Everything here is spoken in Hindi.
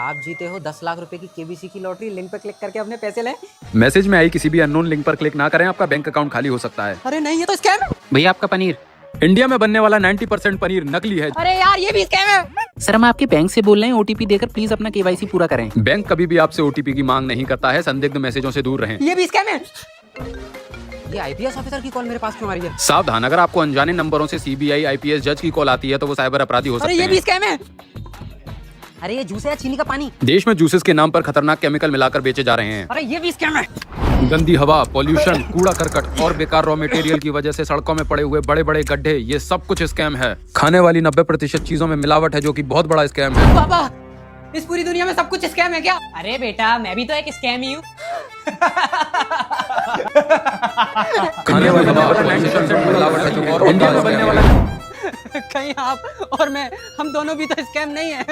आप जीते हो 10 लाख रुपए की केबीसी की लॉटरी। लिंक पर क्लिक करके अपने पैसे लें। मैसेज में आई किसी भी अननोन लिंक पर क्लिक ना करें, आपका बैंक अकाउंट खाली हो सकता है। अरे नहीं, ये तो स्कैम है। भैया आपका पनीर। इंडिया में बनने वाला 90% पनीर नकली है। अरे यार, ये भी स्कैम है। सर हम आपके बैंक से बोल रहे हैं, ओटीपी देकर प्लीज अपना केवाईसी पूरा करें। बैंक कभी भी आपसे ओटीपी की मांग नहीं करता है, संदिग्ध मैसेजों से दूर रहें। ये भी स्कैम है। ये आईपीएस ऑफिसर की कॉल मेरे पास क्यों आ रही है? सावधान, अगर आपको अनजाने नंबरों से सीबीआई, आईपीएस जज की कॉल आती है तो वो साइबर अपराधी हो अरे सकते ये भी हैं। स्कैम है। अरे ये जूस है या चीनी का पानी? देश में जूसेस के नाम पर खतरनाक केमिकल मिलाकर बेचे जा रहे हैं। अरे ये भी स्कैम है। गंदी हवा, पॉल्यूशन, कूड़ा करकट और बेकार रॉ मटेरियल की वजह से सड़कों में पड़े हुए बड़े बड़े गड्ढे, ये सब कुछ स्कैम है। खाने वाली 90% चीजों में मिलावट है, जो कि बहुत बड़ा स्कैम है। पापा, इस पूरी दुनिया में सब कुछ स्कैम है क्या? अरे बेटा, मैं भी तो एक स्कैम ही हूँ। खाने वाली हवा, पॉल्यूशन से मिलावट है, जो और इंडिया में बनने वाला कहीं आप और मैं, हम दोनों भी तो स्कैम नहीं है।